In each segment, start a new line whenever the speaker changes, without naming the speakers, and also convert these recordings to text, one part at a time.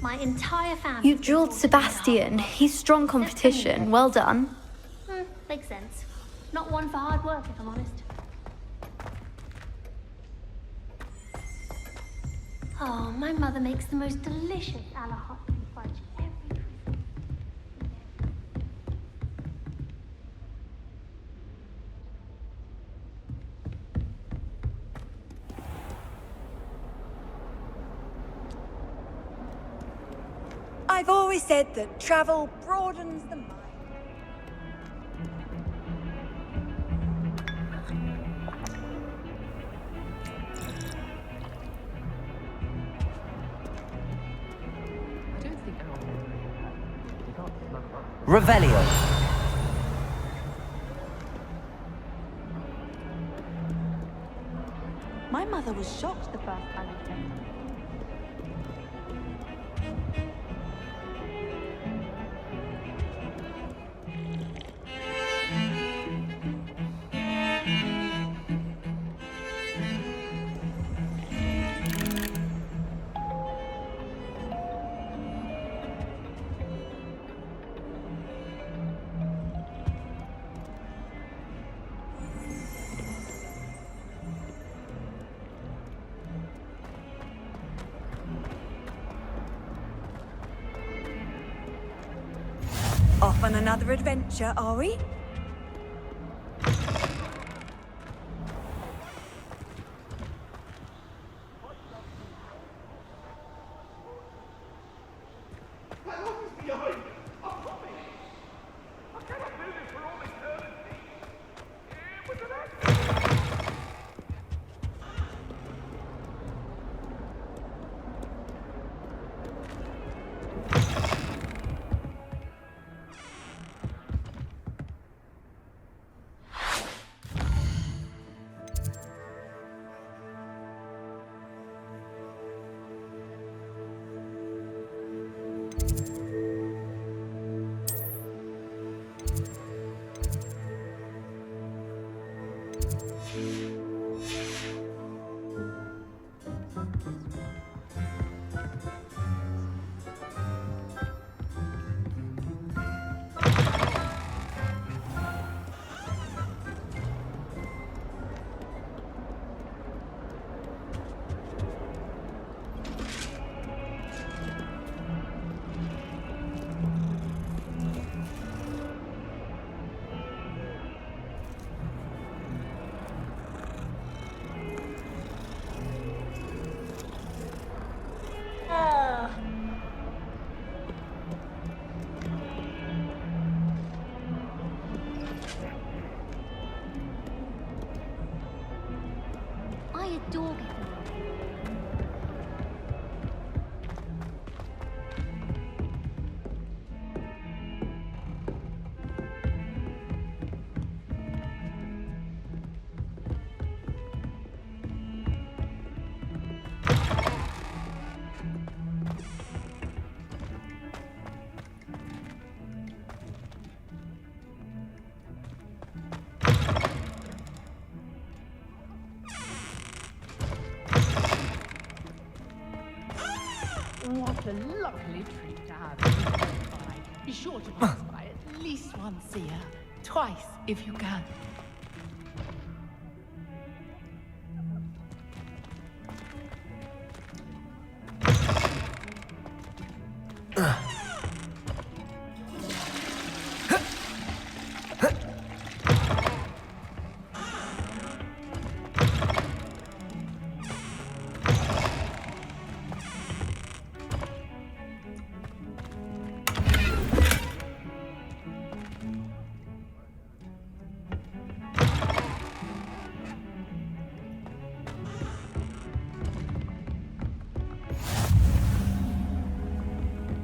My entire family.
You drilled Sebastian. He's strong competition. Well done.
Makes sense. Not one for hard work, if I'm honest. Oh, my mother makes the most delicious a la hot fudge every Christmas.
I've always said that travel broadens the mind.
Revelio.
My mother was shocked the first time I came. Off on another adventure, are we?
I adore getting
What a lovely treat to have you by. Be sure to pass by at least once a year. Twice, if you can.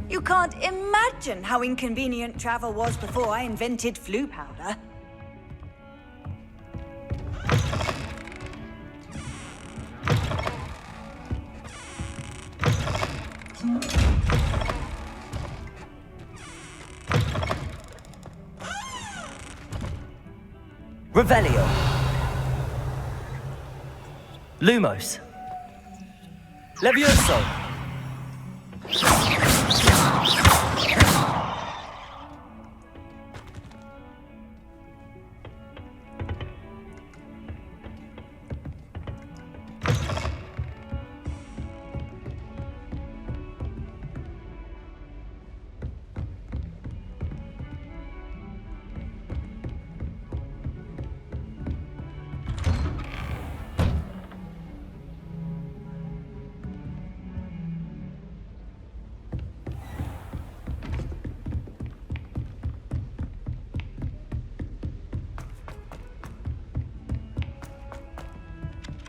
You can't imagine how inconvenient travel was before I invented flu powder.
Revelio. Lumos. Levioso.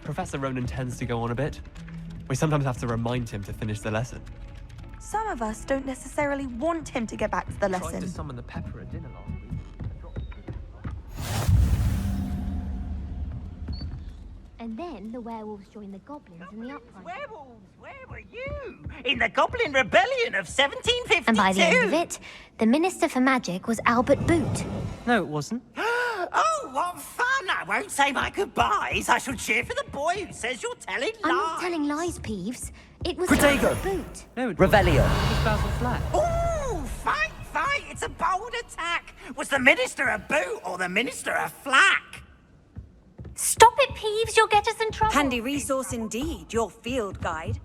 Professor Ronan tends to go on a bit. We sometimes have to remind him to finish the lesson.
Some of us don't necessarily want him to get back to the
Tried
lesson.
to summon the pepper at dinner last week.
And then the werewolves joined the goblins in the uprising.
Werewolves, where were you? In the Goblin Rebellion of 1752?
And by the end of it, the Minister for Magic was Albert Boot.
No, it wasn't.
Oh, what fun! I won't say my goodbyes. I shall cheer for the boy who says you're telling lies.
I'm not telling lies, Peeves. It was
Protego.
Albert Boot.
No, it
Revelio.
was Basil Flack.
Ooh, fight, fight! It's a bold attack. Was the Minister a boot or the Minister a flack?
Stop it, Peeves. You'll get us in trouble.
Handy resource indeed, your field guide.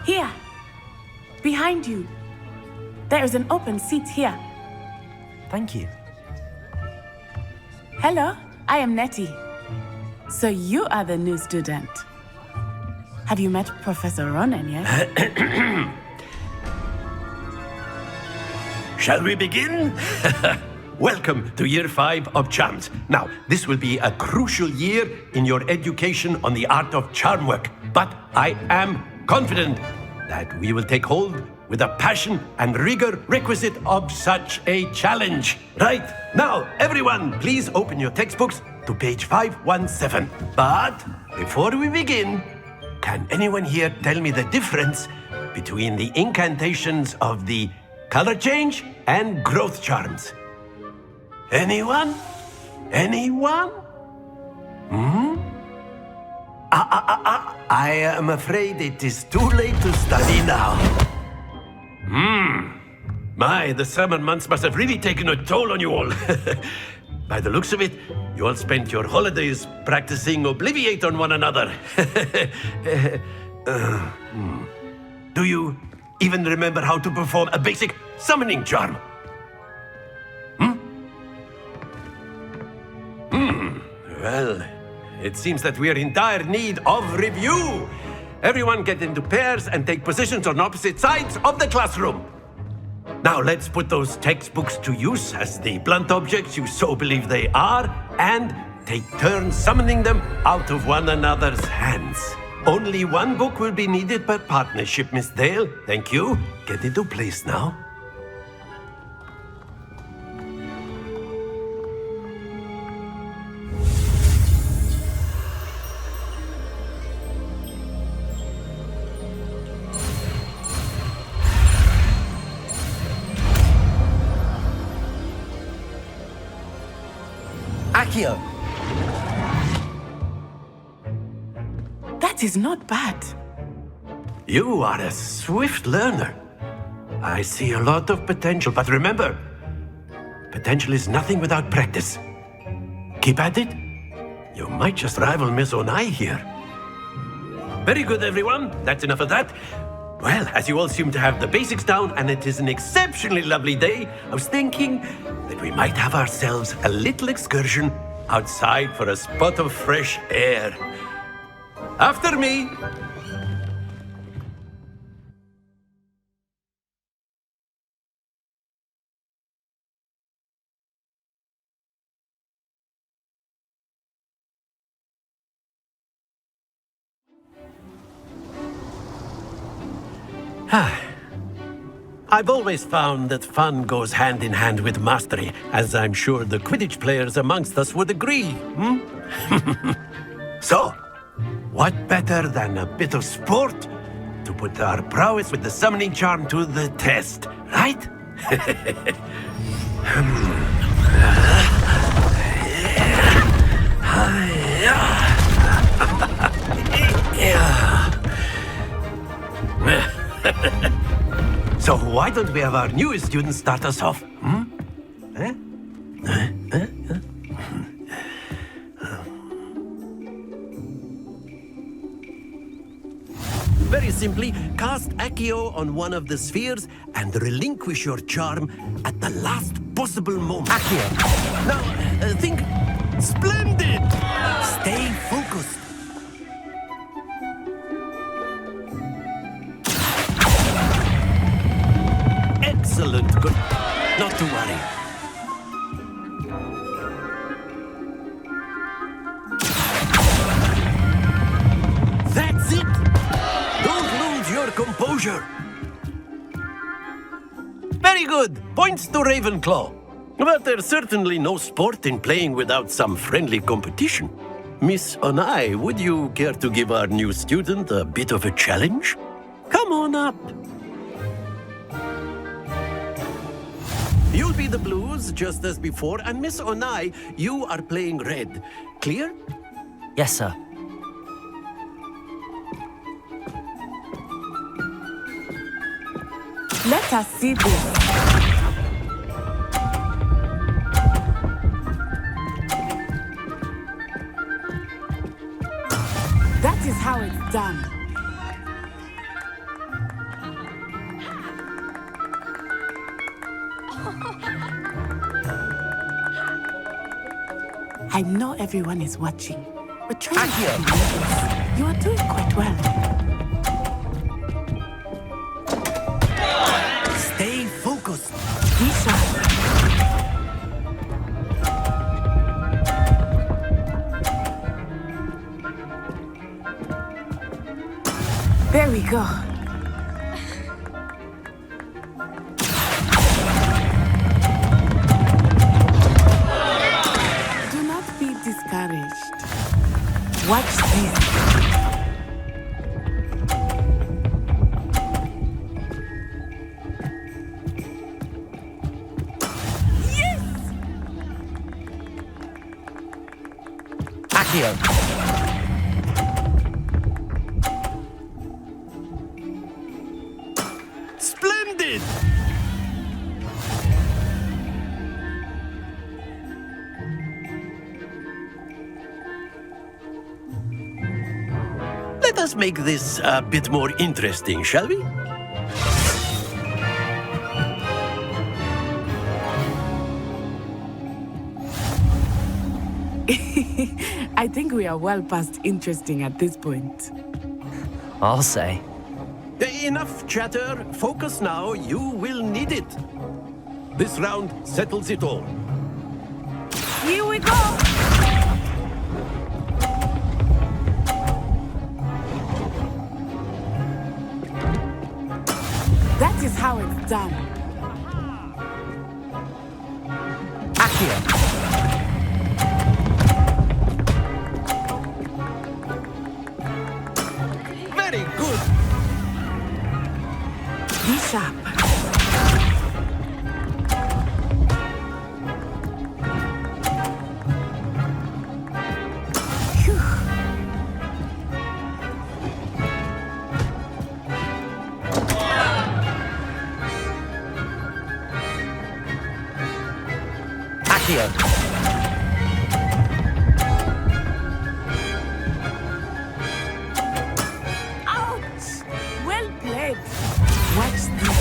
Here, behind you. There is an open seat here.
Thank you.
Hello, I am Nettie. So you are the new student. Have you met Professor Ronan yet?
Shall we begin? Welcome to Year 5 of Charms. Now, this will be a crucial year in your education on the art of charm work, but I am confident that we will take hold with the passion and rigor requisite of such a challenge. Right, now, everyone, please open your textbooks to page 517. But before we begin, can anyone here tell me the difference between the incantations of the color change and growth charms? Anyone? Anyone? I am afraid it is too late to study now. My, the summer months must have really taken a toll on you all. By the looks of it, you all spent your holidays practicing Obliviate on one another. Do you even remember how to perform a basic summoning charm? Well, it seems that we are in dire need of review. Everyone get into pairs and take positions on opposite sides of the classroom. Now let's put those textbooks to use as the blunt objects you so believe they are, and take turns summoning them out of one another's hands. Only one book will be needed per partnership, Miss Dale. Thank you. Get into place now.
Accio.
That is not bad.
You are a swift learner. I see a lot of potential, but remember, potential is nothing without practice. Keep at it. You might just rival Miss Onai here. Very good, everyone. That's enough of that. Well, as you all seem to have the basics down, and it is an exceptionally lovely day, I was thinking that we might have ourselves a little excursion outside for a spot of fresh air. After me. I've always found that fun goes hand in hand with mastery, as I'm sure the Quidditch players amongst us would agree. So, what better than a bit of sport to put our prowess with the summoning charm to the test, right? So why don't we have our newest student start us off? Eh? Very simply, cast Accio on one of the spheres and relinquish your charm at the last possible moment.
Accio.
Now, think splendid! Stay focused. Excellent. Good. Not to worry. That's it! Don't lose your composure. Very good. Points to Ravenclaw. But there's certainly no sport in playing without some friendly competition. Miss Onai, would you care to give our new student a bit of a challenge? Come on up. You'll be the blues, just as before, and Miss Onai, you are playing red. Clear?
Yes, sir.
Let us see this. That is how it's done. I know everyone is watching, but try not to be nervous. You are doing quite well.
Stay focused.
Be sharp. There we go. Do not be discouraged. Watch this.
Accio.
Splendid! Let us make this a bit more interesting, shall we?
I think we are well past interesting at this point.
I'll say.
Enough chatter. Focus now. You will need it. This round settles it all.
Here we go! That is how it's done.
Accio.
Very good.
Be sharp. Phew.
Accio.
Ouch! Well played. Watch this.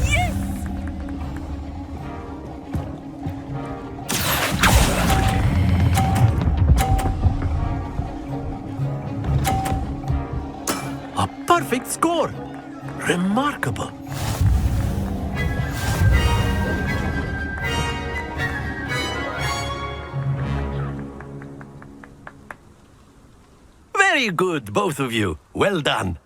Yes!
A perfect score. Remarkable. Very good, both of you. Well done.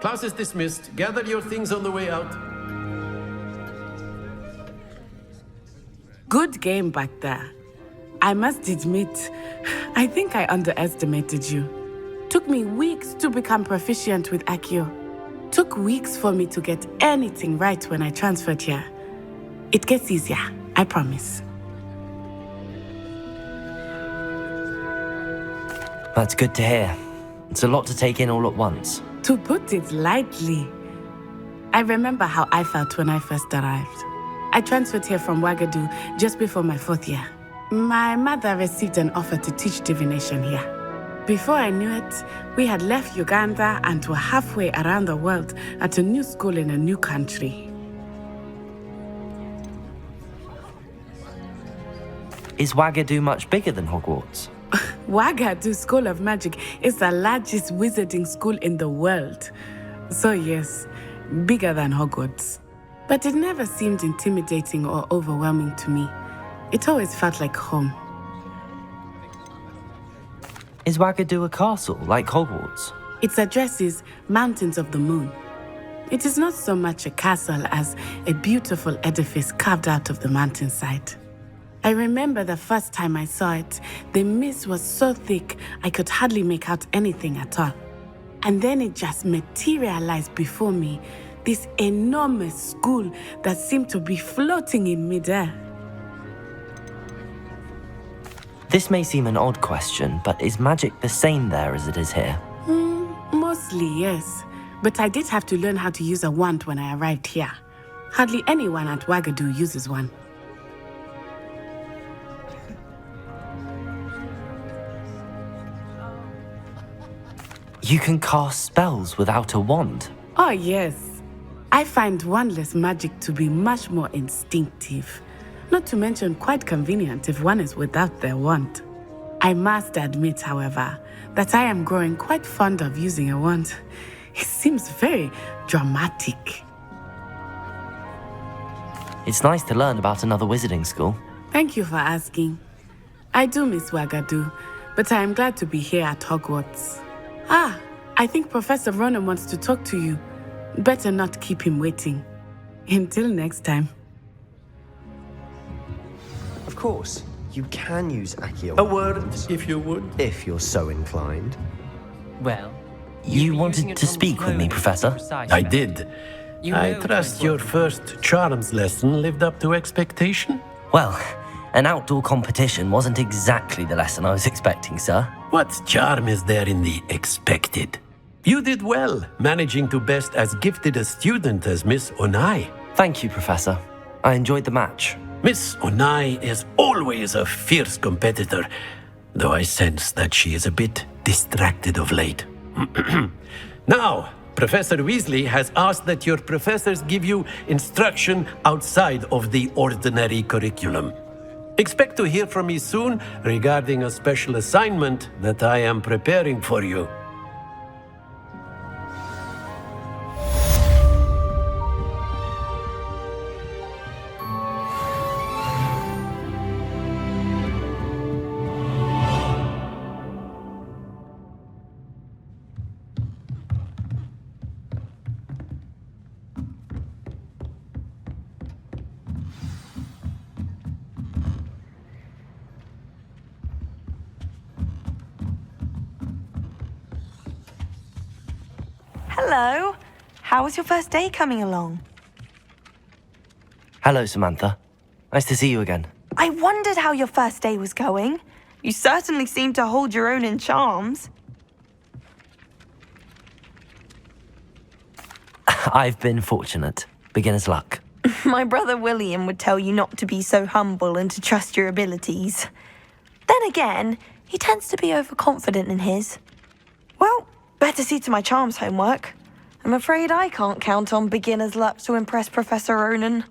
class is dismissed. Gather your things on the way out.
Good game back there. I must admit, I think I underestimated you. Took me weeks to become proficient with Accio. Took weeks for me to get anything right when I transferred here. It gets easier, I promise.
That's good to hear. It's a lot to take in all at once.
To put it lightly, I remember how I felt when I first arrived. I transferred here from Ouagadougou just before my 4th year. My mother received an offer to teach divination here. Before I knew it, we had left Uganda and were halfway around the world at a new school in a new country.
Is Ouagadougou much bigger than Hogwarts?
Ouagadougou School of Magic is the largest wizarding school in the world. So yes, bigger than Hogwarts. But it never seemed intimidating or overwhelming to me. It always felt like home.
Is Ouagadougou a castle, like Hogwarts?
Its address is Mountains of the Moon. It is not so much a castle as a beautiful edifice carved out of the mountainside. I remember the first time I saw it, the mist was so thick I could hardly make out anything at all. And then it just materialized before me, this enormous school that seemed to be floating in midair.
This may seem an odd question, but is magic the same there as it is here?
Mostly, yes. But I did have to learn how to use a wand when I arrived here. Hardly anyone at Ouagadougou uses one.
You can cast spells without a wand?
Oh, yes. I find wandless magic to be much more instinctive. Not to mention quite convenient if one is without their wand. I must admit, however, that I am growing quite fond of using a wand. It seems very dramatic.
It's nice to learn about another wizarding school.
Thank you for asking. I do miss Ouagadougou, but I am glad to be here at Hogwarts. Ah, I think Professor Ronan wants to talk to you. Better not keep him waiting. Until next time.
Of course, you can use Accio.
A word, if you would.
If you're so inclined.
Well,
You wanted to speak with me, Professor?
I did. I trust your first charms lesson lived up to expectation?
Well, an outdoor competition wasn't exactly the lesson I was expecting, sir.
What charm is there in the expected? You did well, managing to best as gifted a student as Miss Onai.
Thank you, Professor. I enjoyed the match.
Miss Onai is always a fierce competitor, though I sense that she is a bit distracted of late. Now, Professor Weasley has asked that your professors give you instruction outside of the ordinary curriculum. Expect to hear from me soon regarding a special assignment that I am preparing for you.
Hello. How was your first day coming along?
Hello, Samantha. Nice to see you again.
I wondered how your first day was going. You certainly seem to hold your own in charms.
I've been fortunate. Beginner's luck.
My brother William would tell you not to be so humble and to trust your abilities. Then again, he tends to be overconfident in his. Well, better see to my charms homework. I'm afraid I can't count on beginner's luck to impress Professor Ronan.